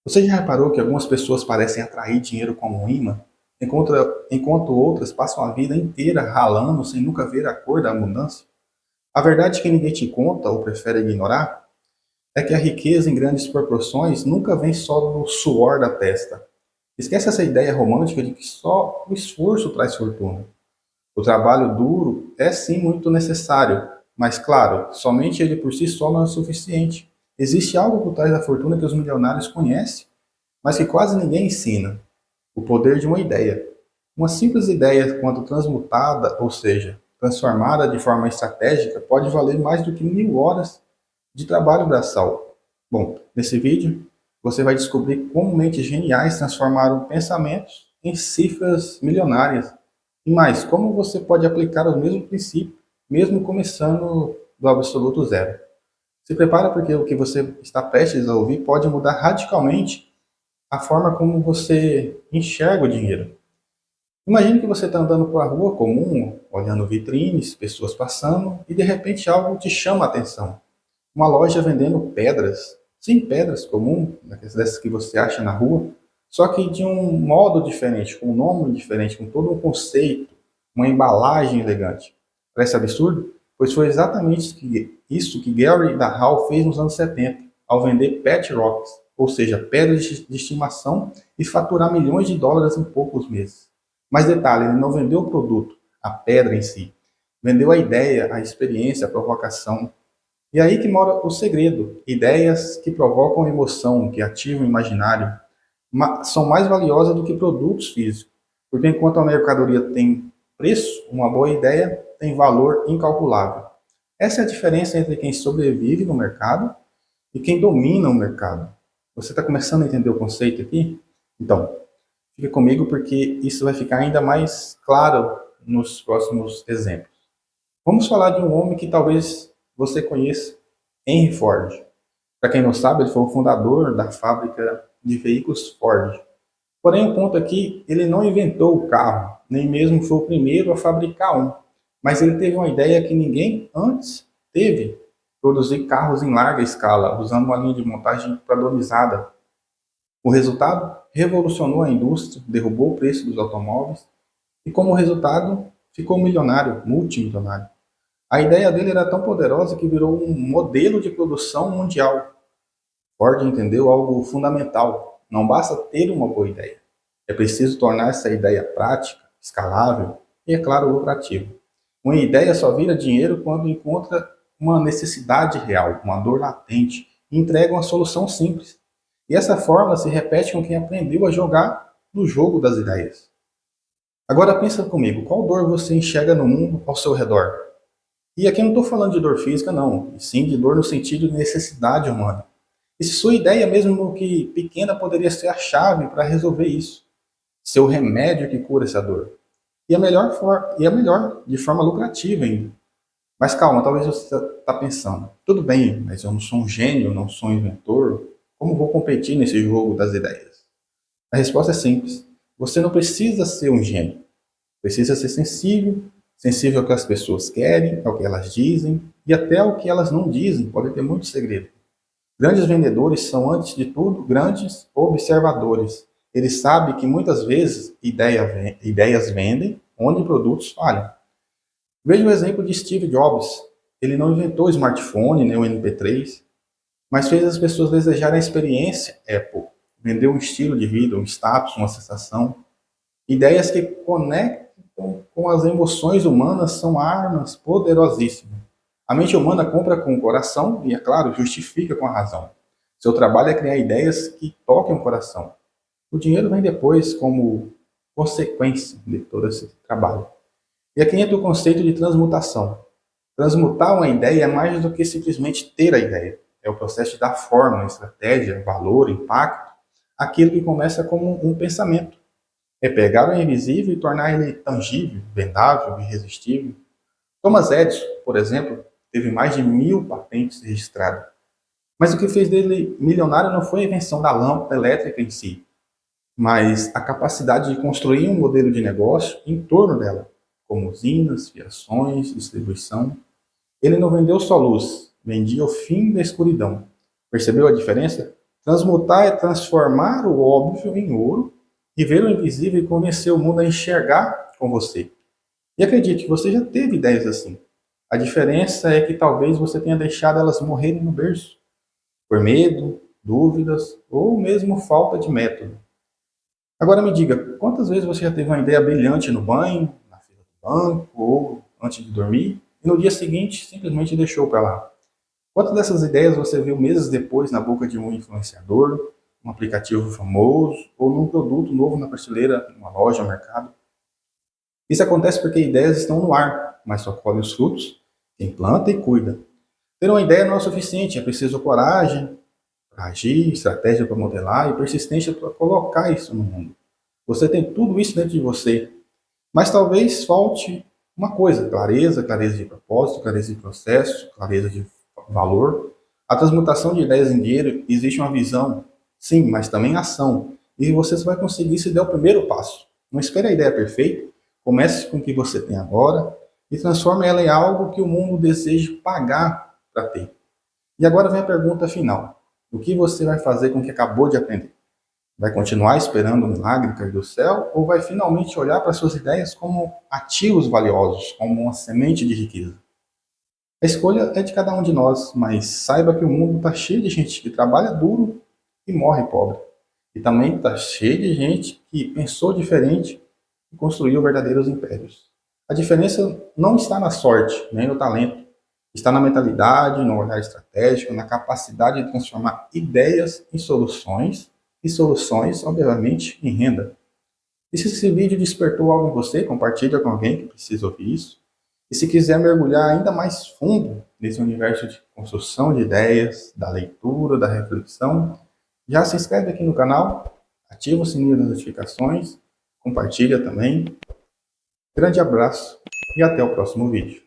Você já reparou que algumas pessoas parecem atrair dinheiro como um imã, enquanto outras passam a vida inteira ralando sem nunca ver a cor da abundância? A verdade que ninguém te conta ou prefere ignorar é que a riqueza em grandes proporções nunca vem só do suor da testa. Esquece essa ideia romântica de que só o esforço traz fortuna. O trabalho duro é sim muito necessário, mas claro, somente ele por si só não é o suficiente. Existe algo por trás da fortuna que os milionários conhecem, mas que quase ninguém ensina: o poder de uma ideia. Uma simples ideia, quando transmutada, ou seja, transformada de forma estratégica, pode valer mais do que 1000 horas de trabalho braçal. Bom, nesse vídeo você vai descobrir como mentes geniais transformaram pensamentos em cifras milionárias. E mais, como você pode aplicar o mesmo princípio, mesmo começando do absoluto zero. Se prepara porque o que você está prestes a ouvir pode mudar radicalmente a forma como você enxerga o dinheiro. Imagine que você está andando por uma rua comum, olhando vitrines, pessoas passando, e de repente algo te chama a atenção. Uma loja vendendo pedras, sim, pedras comuns, dessas que você acha na rua, só que de um modo diferente, com um nome diferente, com todo um conceito, uma embalagem elegante. Parece absurdo? Pois foi exatamente isso que Gary da Hall fez nos anos 70, ao vender pet rocks, ou seja, pedras de estimação, e faturar milhões de dólares em poucos meses. Mas detalhe, ele não vendeu o produto, a pedra em si. Vendeu a ideia, a experiência, a provocação. E aí que mora o segredo. Ideias que provocam emoção, que ativam o imaginário, são mais valiosas do que produtos físicos. Porque enquanto a mercadoria tem preço, uma boa ideia tem valor incalculável. Essa é a diferença entre quem sobrevive no mercado e quem domina o mercado. Você está começando a entender o conceito aqui? Então, fique comigo porque isso vai ficar ainda mais claro nos próximos exemplos. Vamos falar de um homem que talvez você conheça, Henry Ford. Para quem não sabe, ele foi o fundador da fábrica de veículos Ford. Porém, o ponto aqui, ele não inventou o carro, nem mesmo foi o primeiro a fabricar um. Mas ele teve uma ideia que ninguém antes teve: produzir carros em larga escala, usando uma linha de montagem padronizada. O resultado revolucionou a indústria, derrubou o preço dos automóveis e, como resultado, ficou milionário, multimilionário. A ideia dele era tão poderosa que virou um modelo de produção mundial. Ford entendeu algo fundamental: não basta ter uma boa ideia. É preciso tornar essa ideia prática, escalável e, é claro, lucrativa. Uma ideia só vira dinheiro quando encontra uma necessidade real, uma dor latente, e entrega uma solução simples. E essa fórmula se repete com quem aprendeu a jogar no jogo das ideias. Agora pensa comigo, qual dor você enxerga no mundo ao seu redor? E aqui eu não estou falando de dor física, não, e sim de dor no sentido de necessidade humana. E se sua ideia, mesmo que pequena, poderia ser a chave para resolver isso, ser o remédio que cura essa dor. E a melhor, de forma lucrativa ainda. Mas calma, talvez você está pensando, tudo bem, mas eu não sou um gênio, não sou um inventor, como vou competir nesse jogo das ideias? A resposta é simples: você não precisa ser um gênio, precisa ser sensível, sensível ao que as pessoas querem, ao que elas dizem e até ao que elas não dizem, pode ter muito segredo. Grandes vendedores são, antes de tudo, grandes observadores. Eles sabem que muitas vezes ideias vendem onde produtos falham. Veja o exemplo de Steve Jobs. Ele não inventou o smartphone nem o MP3, mas fez as pessoas desejarem a experiência Apple. Vendeu um estilo de vida, um status, uma sensação. Ideias que conectam com as emoções humanas são armas poderosíssimas. A mente humana compra com o coração e, é claro, justifica com a razão. Seu trabalho é criar ideias que toquem o coração. O dinheiro vem depois como consequência de todo esse trabalho. E aqui entra o conceito de transmutação. Transmutar uma ideia é mais do que simplesmente ter a ideia. É o processo de dar forma, estratégia, valor, impacto, àquilo que começa como um pensamento. É pegar o invisível e tornar ele tangível, vendável, irresistível. Thomas Edison, por exemplo, teve mais de 1000 patentes registradas. Mas o que fez dele milionário não foi a invenção da lâmpada elétrica em si, mas a capacidade de construir um modelo de negócio em torno dela, como usinas, fiações, distribuição. Ele não vendeu só luz, vendia o fim da escuridão. Percebeu a diferença? Transmutar é transformar o óbvio em ouro e ver o invisível e convencer o mundo a enxergar com você. E acredite, você já teve ideias assim. A diferença é que talvez você tenha deixado elas morrerem no berço, por medo, dúvidas ou mesmo falta de método. Agora me diga, quantas vezes você já teve uma ideia brilhante no banho, na fila do banco ou antes de dormir e no dia seguinte simplesmente deixou para lá? Quantas dessas ideias você viu meses depois na boca de um influenciador, um aplicativo famoso ou num produto novo na prateleira, numa loja, no mercado? Isso acontece porque ideias estão no ar, mas só colhe os frutos quem planta e cuida. Ter uma ideia não é o suficiente, é preciso coragem para agir, estratégia para modelar e persistência para colocar isso no mundo. Você tem tudo isso dentro de você, mas talvez falte uma coisa: clareza, clareza de propósito, clareza de processo, clareza de valor. A transmutação de ideias em dinheiro existe uma visão, sim, mas também ação. E você só vai conseguir se der o primeiro passo. Não espere a ideia perfeita, comece com o que você tem agora e transforme ela em algo que o mundo deseje pagar para ter. E agora vem a pergunta final: o que você vai fazer com o que acabou de aprender? Vai continuar esperando o milagre cair do céu ou vai finalmente olhar para suas ideias como ativos valiosos, como uma semente de riqueza? A escolha é de cada um de nós, mas saiba que o mundo está cheio de gente que trabalha duro e morre pobre. E também está cheio de gente que pensou diferente e construiu verdadeiros impérios. A diferença não está na sorte, nem no talento. Está na mentalidade, no olhar estratégico, na capacidade de transformar ideias em soluções e soluções, obviamente, em renda. E se esse vídeo despertou algo em você, compartilha com alguém que precisa ouvir isso. E se quiser mergulhar ainda mais fundo nesse universo de construção de ideias, da leitura, da reflexão, já se inscreve aqui no canal, ativa o sininho das notificações, compartilha também. Grande abraço e até o próximo vídeo.